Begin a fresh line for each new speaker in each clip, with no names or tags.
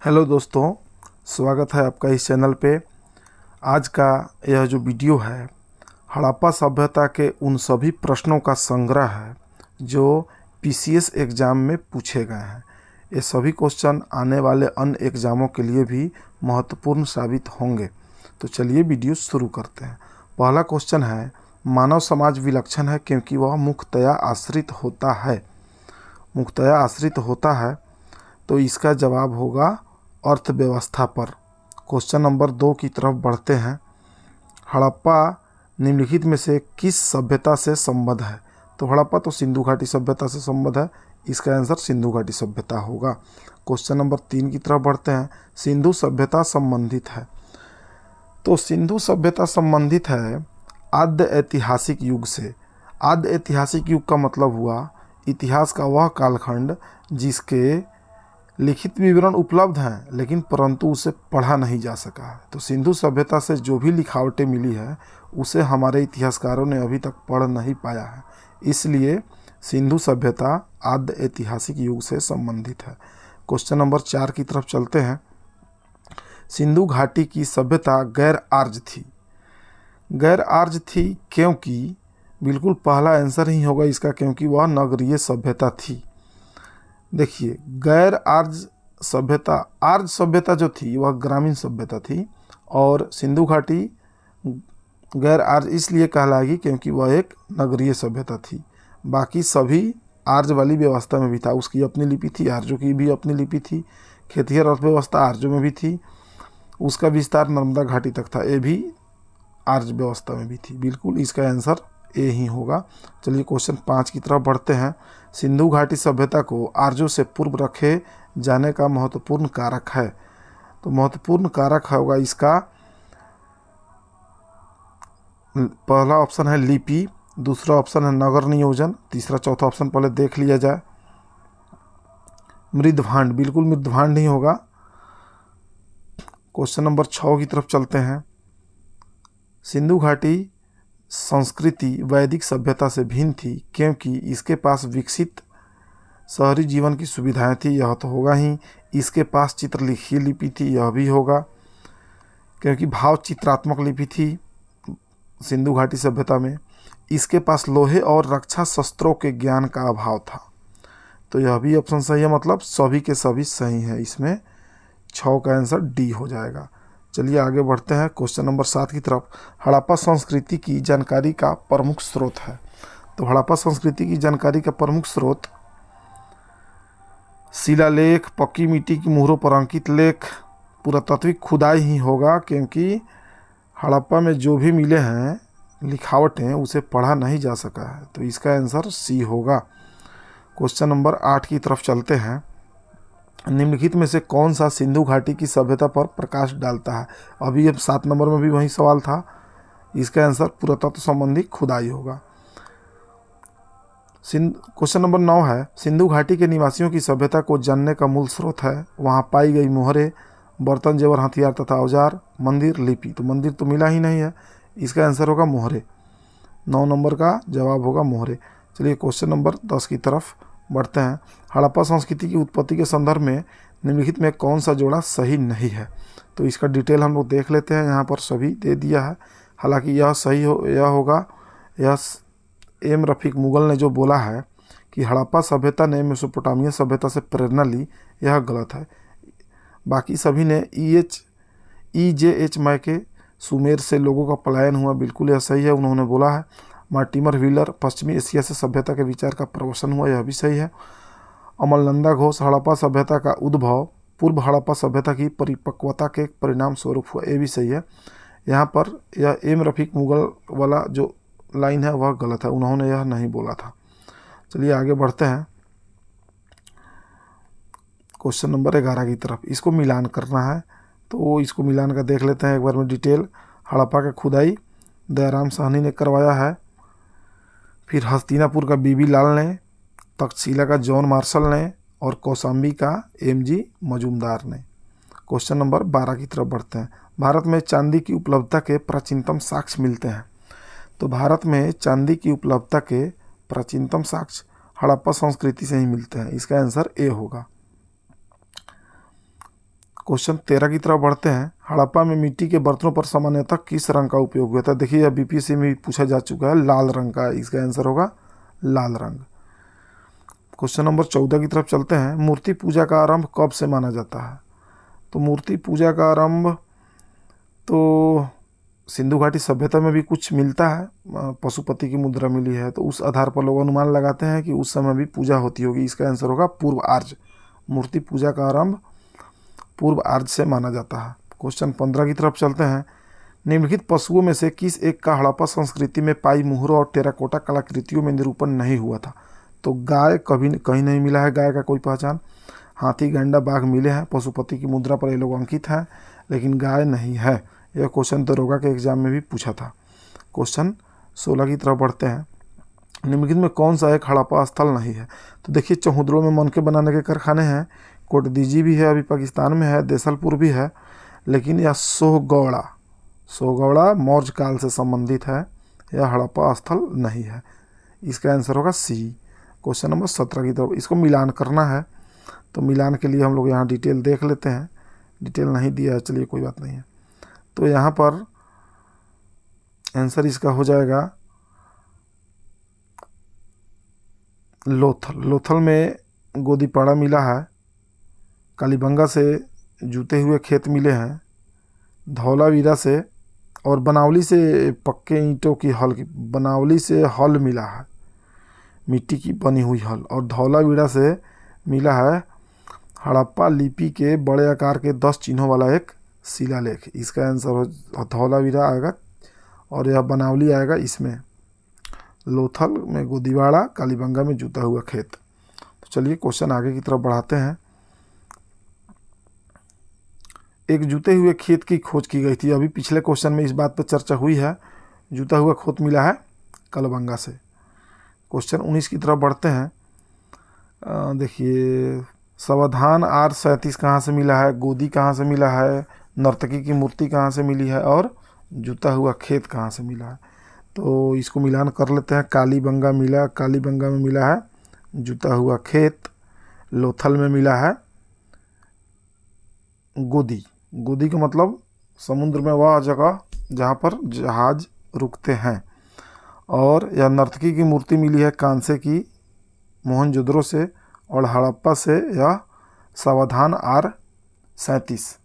Hello दोस्तों, स्वागत है आपका इस चैनल पे। आज का यह जो वीडियो है हड़प्पा सभ्यता के उन सभी प्रश्नों का संग्रह है जो पीसीएस एग्ज़ाम में पूछे गए हैं। ये सभी क्वेश्चन आने वाले अन्य एग्ज़ामों के लिए भी महत्वपूर्ण साबित होंगे। तो चलिए वीडियो शुरू करते हैं। पहला क्वेश्चन है, मानव समाज विलक्षण है क्योंकि वह मुख्यतया आश्रित होता है। मुख्यतया आश्रित होता है तो इसका जवाब होगा अर्थव्यवस्था पर। क्वेश्चन नंबर 2 की तरफ बढ़ते हैं। हड़प्पा निम्नलिखित में से किस सभ्यता से संबद्ध है? तो हड़प्पा तो सिंधु घाटी सभ्यता से संबद्ध है, इसका आंसर सिंधु घाटी सभ्यता होगा। क्वेश्चन नंबर 3 की तरफ बढ़ते हैं। सिंधु सभ्यता संबंधित है, तो सिंधु सभ्यता संबंधित है आद्य ऐतिहासिक युग से। आद्य ऐतिहासिक युग का मतलब हुआ इतिहास का वह कालखंड जिसके लिखित विवरण उपलब्ध हैं लेकिन परंतु उसे पढ़ा नहीं जा सका है। तो सिंधु सभ्यता से जो भी लिखावटें मिली है उसे हमारे इतिहासकारों ने अभी तक पढ़ नहीं पाया है, इसलिए सिंधु सभ्यता आद्य ऐतिहासिक युग से संबंधित है। क्वेश्चन नंबर 4 की तरफ चलते हैं। सिंधु घाटी की सभ्यता गैर आर्य थी। गैर आर्य थी क्योंकि बिल्कुल पहला आंसर ही होगा इसका, क्योंकि वह नगरीय सभ्यता थी। देखिए, गैर आर्य सभ्यता, आर्य सभ्यता जो थी वह ग्रामीण सभ्यता थी और सिंधु घाटी गैर आर्य इसलिए कहलाएगी क्योंकि वह एक नगरीय सभ्यता थी। बाकी सभी आर्य वाली व्यवस्था में भी था, उसकी अपनी लिपि थी, आर्यों की भी अपनी लिपि थी। खेतिहर अर्थव्यवस्था आर्यों में भी थी, उसका विस्तार नर्मदा घाटी तक था, ये भी आर्य व्यवस्था में भी थी। बिल्कुल इसका आंसर ए ही होगा। चलिए क्वेश्चन 5 की तरफ बढ़ते हैं। सिंधु घाटी सभ्यता को आर्यों से पूर्व रखे जाने का महत्वपूर्ण कारक है। तो महत्वपूर्ण कारक होगा इसका पहला ऑप्शन है लिपि, दूसरा ऑप्शन है नगर नियोजन, तीसरा चौथा ऑप्शन पहले देख लिया जाए। मृदभांड, बिल्कुल मृदभांड ही होगा। क्वेश्चन नंबर 6 की तरफ चलते हैं। सिंधु घाटी संस्कृति वैदिक सभ्यता से भिन्न थी क्योंकि इसके पास विकसित शहरी जीवन की सुविधाएं थी, यह तो होगा ही। इसके पास चित्रलिखी लिपि थी, यह भी होगा क्योंकि भाव चित्रात्मक लिपि थी सिंधु घाटी सभ्यता में। इसके पास लोहे और रक्षा शस्त्रों के ज्ञान का अभाव था, तो यह भी ऑप्शन सही है, मतलब सभी के सभी सही हैं। इसमें 6 का आंसर डी हो जाएगा। चलिए आगे बढ़ते हैं क्वेश्चन नंबर 7 की तरफ। हड़प्पा संस्कृति की जानकारी का प्रमुख स्रोत है। तो हड़प्पा संस्कृति की जानकारी का प्रमुख स्रोत शिलालेख, पक्की मिट्टी की मुहरों पर अंकित लेख, पुरातात्विक खुदाई ही होगा क्योंकि हड़प्पा में जो भी मिले हैं लिखावटें उसे पढ़ा नहीं जा सका है, तो इसका आंसर सी होगा। क्वेश्चन नंबर 8 की तरफ चलते हैं। निम्नलिखित में से कौन सा सिंधु घाटी की सभ्यता पर प्रकाश डालता है? अभी अब 7 नंबर में भी वही सवाल था, इसका आंसर पुरातत्व संबंधी खुदाई होगा। क्वेश्चन नंबर 9 है, सिंधु घाटी के निवासियों की सभ्यता को जानने का मूल स्रोत है। वहाँ पाई गई मोहरें, बर्तन जेवर हथियार तथा औजार, मंदिर, लिपि। तो मंदिर तो मिला ही नहीं है, इसका आंसर होगा मोहरे। 9 नंबर का जवाब होगा मोहरे। चलिए क्वेश्चन नंबर 10 की तरफ बढ़ते हैं। हड़प्पा संस्कृति की उत्पत्ति के संदर्भ में निम्नलिखित में कौन सा जोड़ा सही नहीं है? तो इसका डिटेल हम लोग देख लेते हैं। यहाँ पर सभी दे दिया है, हालांकि यह सही यह होगा, यह एम रफीक मुगल ने जो बोला है कि हड़प्पा सभ्यता ने मेसोपोटामिया सभ्यता से प्रेरणा ली, यह गलत है। बाकी सभी ने EJH मैके सुमेर से लोगों का पलायन हुआ, बिल्कुल यह सही है, उन्होंने बोला है। मार्टिमर व्हीलर पश्चिमी एशिया से सभ्यता के विचार का प्रवसन हुआ, यह भी सही है। अमलनंदा घोष हड़प्पा सभ्यता का उद्भव पूर्व हड़प्पा सभ्यता की परिपक्वता के परिणाम स्वरूप हुआ, ये भी सही है। यहाँ पर यह एम रफीक मुगल वाला जो लाइन है वह गलत है, उन्होंने यह नहीं बोला था। चलिए आगे बढ़ते हैं क्वेश्चन नंबर 11 की तरफ। इसको मिलान करना है, तो इसको मिलान का देख लेते हैं एक बार में डिटेल। हड़प्पा का खुदाई दयाराम साहनी ने करवाया है, फिर हस्तिनापुर का बीबी लाल ने, तक्षशिला का जॉन मार्शल ने और कौशाम्बी का MG मजूमदार ने। क्वेश्चन नंबर 12 की तरफ बढ़ते हैं। भारत में चांदी की उपलब्धता के प्राचीनतम साक्ष्य मिलते हैं। तो भारत में चांदी की उपलब्धता के प्राचीनतम साक्ष्य हड़प्पा संस्कृति से ही मिलते हैं, इसका आंसर ए होगा। क्वेश्चन 13 की तरफ बढ़ते हैं। हड़प्पा में मिट्टी के बर्तनों पर सामान्यतः किस रंग का उपयोग हुआ था? देखिए, यह बीपीएससी में भी पूछा जा चुका है, लाल रंग का इसका आंसर होगा लाल रंग। क्वेश्चन नंबर 14 की तरफ चलते हैं। मूर्ति पूजा का आरंभ कब से माना जाता है? तो मूर्ति पूजा का आरंभ तो सिंधु घाटी सभ्यता में भी कुछ मिलता है, पशुपति की मुद्रा मिली है, तो उस आधार पर लोग अनुमान लगाते हैं कि उस समय भी पूजा होती होगी। इसका आंसर होगा पूर्व आर्य। मूर्ति पूजा का आरंभ पूर्व आर्य से माना जाता है। क्वेश्चन 15 की तरफ चलते हैं। निम्नलिखित पशुओं में से किस एक का हड़प्पा संस्कृति में पाई मुहरों और टेराकोटा कलाकृतियों में निरूपण नहीं हुआ था? तो गाय कभी कहीं नहीं मिला है, गाय का कोई पहचान। हाथी, गैंडा, बाघ मिले हैं, पशुपति की मुद्रा पर ये लोग अंकित हैं, लेकिन गाय नहीं है। यह क्वेश्चन दरोगा के एग्जाम में भी पूछा था। क्वेश्चन 16 की तरफ बढ़ते हैं। निम्नलिखित में कौन सा एक हड़प्पा स्थल नहीं है? तो देखिए, चौहुद्रों में मनके बनाने के कारखाने हैं, कोटदीजी भी है, अभी पाकिस्तान में है, देसलपुर भी है, लेकिन यह सोहगौड़ा मौर्य काल से संबंधित है, यह हड़प्पा स्थल नहीं है। इसका आंसर होगा सी। क्वेश्चन नंबर 17 की तरफ, इसको मिलान करना है, तो मिलान के लिए हम लोग यहाँ डिटेल देख लेते हैं। डिटेल नहीं दिया है, चलिए कोई बात नहीं है। तो यहाँ पर आंसर इसका हो जाएगा लोथल में गोदीपाड़ा मिला है, कालीबंगा से जूते हुए खेत मिले हैं, धौलावीरा से और बनावली से पक्के ईंटों की बनावली से हल मिला है, मिट्टी की बनी हुई हल, और धौलावीरा से मिला है हड़प्पा लिपि के बड़े आकार के 10 चिन्हों वाला एक शिलालेख। इसका आंसर धौलावीरा आएगा और यह बनावली आएगा इसमें। लोथल में गोदीवाड़ा, कालीबंगा में जूता हुआ खेत। तो चलिए क्वेश्चन आगे की तरफ बढ़ाते हैं। एक जूते हुए खेत की खोज की गई थी, अभी पिछले क्वेश्चन में इस बात पर चर्चा हुई है। जूता हुआ खेत मिला है कालीबंगा से। क्वेश्चन 19 की तरफ बढ़ते हैं। देखिए, सावधान R37 कहाँ से मिला है, गोदी कहाँ से मिला है, नर्तकी की मूर्ति कहाँ से मिली है और जूता हुआ खेत कहाँ से मिला है? तो इसको मिलान कर लेते हैं। कालीबंगा में मिला है जूता हुआ खेत, लोथल में मिला है गोदी का मतलब समुद्र में वह जगह जहाँ पर जहाज रुकते हैं, और यह नर्तकी की मूर्ति मिली है कांसे की मोहनजोदड़ो से, और हड़प्पा से यह सावधान R37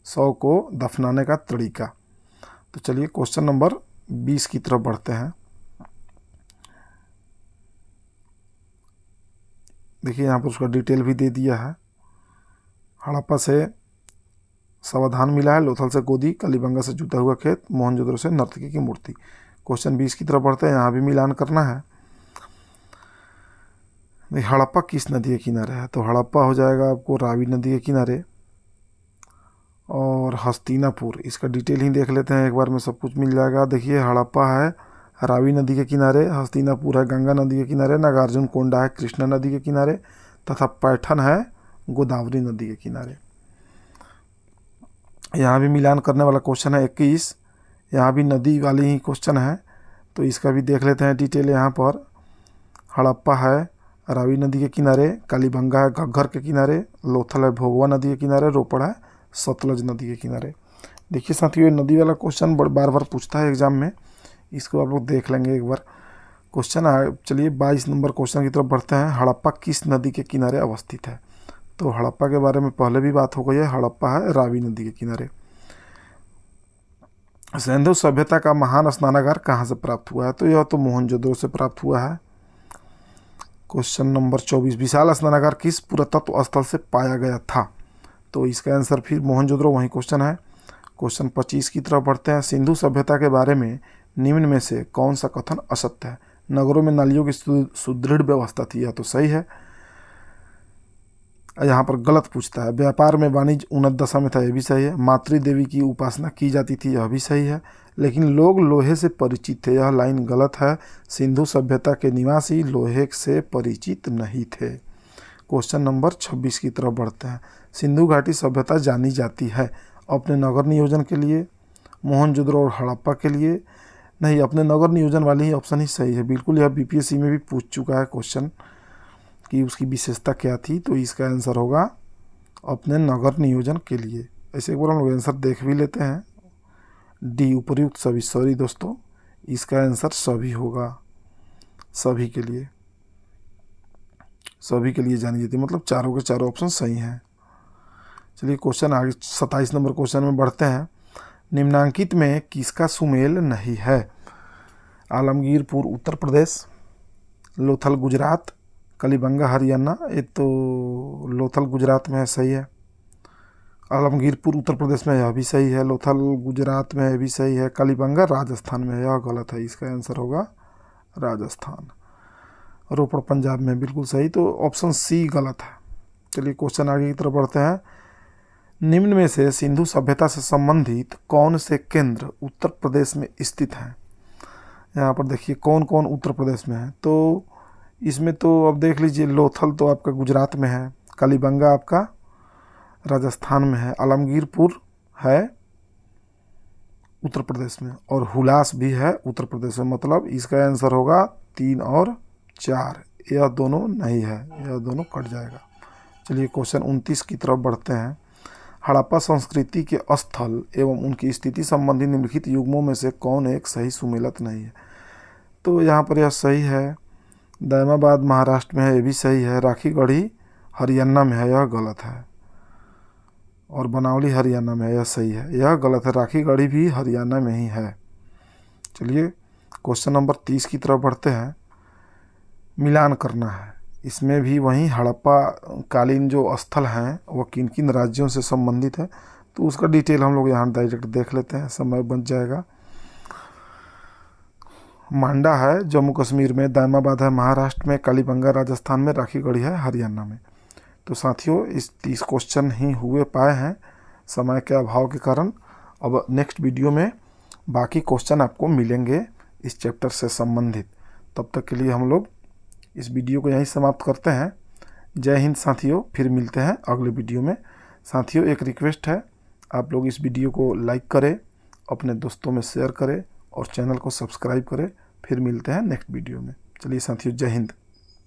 100 को दफनाने का तरीका। तो चलिए क्वेश्चन नंबर 20 की तरफ बढ़ते हैं। देखिए, यहाँ पर उसका डिटेल भी दे दिया है। हड़प्पा से सावधान मिला है, लोथल से गोदी, कालीबंगा से जूता हुआ खेत, मोहनजोदड़ो से नर्तकी की मूर्ति। क्वेश्चन 20 की तरफ बढ़ते हैं, यहाँ भी मिलान करना है। हड़प्पा किस नदी के किनारे है? तो हड़प्पा हो जाएगा आपको रावी नदी के किनारे, और हस्तिनापुर, इसका डिटेल ही देख लेते हैं एक बार में, सब कुछ मिल जाएगा। देखिए, हड़प्पा है रावी नदी के किनारे, हस्तिनापुर है गंगा नदी के किनारे, नागार्जुन कोंडा है कृष्णा नदी के किनारे, तथा पैठन है गोदावरी नदी के किनारे। यहाँ भी मिलान करने वाला क्वेश्चन है 21, यहाँ भी नदी वाली ही क्वेश्चन है, तो इसका भी देख लेते हैं डिटेल। यहाँ पर हड़प्पा है रावी नदी के किनारे, कालीबंगा है घग्घर के किनारे, लोथल है भोगवा नदी के किनारे, रोपड़ है सतलज नदी के किनारे। देखिए साथियों, ये नदी वाला क्वेश्चन बार बार पूछता है एग्जाम में, इसको आप लोग देख लेंगे एक बार क्वेश्चन। चलिए 22 नंबर क्वेश्चन की तरफ बढ़ते हैं। हड़प्पा किस नदी के किनारे अवस्थित है? तो हड़प्पा के बारे में पहले भी बात हो गई है, हड़प्पा है रावी नदी के किनारे। सिंधु सभ्यता का महान स्नानागार कहाँ से प्राप्त हुआ है? तो यह तो मोहनजोदड़ो से प्राप्त हुआ है। क्वेश्चन नंबर 24, विशाल स्नानागार किस पुरातत्व स्थल से पाया गया था? तो इसका आंसर फिर मोहनजोदड़ो वही क्वेश्चन है। क्वेश्चन 25 की तरफ बढ़ते हैं। सिंधु सभ्यता के बारे में निम्न में से कौन सा कथन असत्य है? नगरों में नालियों की सुदृढ़ व्यवस्था थी, यह तो सही है। यहाँ पर गलत पूछता है। व्यापार में वाणिज्य उन्नत दशा में था, यह भी सही है। मातृ देवी की उपासना की जाती थी, यह भी सही है। लेकिन लोग लोहे से परिचित थे, यह लाइन गलत है। सिंधु सभ्यता के निवासी लोहे से परिचित नहीं थे। क्वेश्चन नंबर 26 की तरफ बढ़ते हैं। सिंधु घाटी सभ्यता जानी जाती है अपने नगर नियोजन के लिए, मोहनजोदड़ो और हड़प्पा के लिए नहीं, अपने नगर नियोजन वाली ही ऑप्शन ही सही है। बिल्कुल, यह बीपीएससी में भी पूछ चुका है क्वेश्चन कि उसकी विशेषता क्या थी, तो इसका आंसर होगा अपने नगर नियोजन के लिए। ऐसे एक बार हम लोग आंसर देख भी लेते हैं। डी उपर्युक्त सभी, सॉरी दोस्तों, इसका आंसर सभी होगा, सभी के लिए, सभी के लिए जानी जाती है, मतलब चारों के चारों ऑप्शन सही हैं। चलिए क्वेश्चन आगे 27 नंबर क्वेश्चन में बढ़ते हैं। निम्नांकित में किसका सुमेल नहीं है? आलमगीरपुर उत्तर प्रदेश, लोथल गुजरात, कलीबंगा हरियाणा। ये तो लोथल गुजरात में है, सही है। आलमगीरपुर उत्तर प्रदेश में यह भी सही है, लोथल गुजरात में यह भी सही है, कलीबंगा राजस्थान में, यह गलत है, इसका आंसर होगा राजस्थान। रोपड़ पंजाब में, बिल्कुल सही, तो ऑप्शन सी गलत है। चलिए क्वेश्चन आगे की तरफ बढ़ते हैं। निम्न में से सिंधु सभ्यता से संबंधित कौन से केंद्र उत्तर प्रदेश में स्थित हैं? यहाँ पर देखिए कौन कौन उत्तर प्रदेश में है, तो इसमें तो अब देख लीजिए, लोथल तो आपका गुजरात में है, कलीबंगा आपका राजस्थान में है, आलमगीरपुर है उत्तर प्रदेश में, और हुलास भी है उत्तर प्रदेश में। मतलब इसका आंसर होगा 3 और 4, यह दोनों नहीं है, यह दोनों कट जाएगा। चलिए क्वेश्चन 29 की तरफ बढ़ते हैं। हड़प्पा संस्कृति के स्थल एवं उनकी स्थिति संबंधी निम्नलिखित युग्मों में से कौन एक सही सुमेलित नहीं है? तो यहाँ पर यह सही है, दैमाबाद महाराष्ट्र में है, ये भी सही है, राखीगढ़ी हरियाणा में है, यह गलत है, और बनावली हरियाणा में है, यह सही है, यह गलत है, राखीगढ़ी भी हरियाणा में ही है। चलिए क्वेश्चन नंबर 30 की तरफ बढ़ते हैं। मिलान करना है, इसमें भी वहीं हड़प्पा कालीन जो स्थल हैं वो किन किन राज्यों से संबंधित है, तो उसका डिटेल हम लोग यहाँ डायरेक्ट देख लेते हैं, समय बच जाएगा। मांडा है जम्मू कश्मीर में, दैमाबाद है महाराष्ट्र में, कालीबंगा राजस्थान में, राखीगढ़ी है हरियाणा में। तो साथियों इस 30 क्वेश्चन ही हुए पाए हैं समय के अभाव के कारण। अब नेक्स्ट वीडियो में बाकी क्वेश्चन आपको मिलेंगे इस चैप्टर से संबंधित। तब तक के लिए हम लोग इस वीडियो को यहीं समाप्त करते हैं। जय हिंद साथियों, फिर मिलते हैं अगले वीडियो में। साथियों एक रिक्वेस्ट है, आप लोग इस वीडियो को लाइक करें, अपने दोस्तों में शेयर करें और चैनल को सब्सक्राइब करें। फिर मिलते हैं नेक्स्ट वीडियो में। चलिए साथियों, जय हिंद।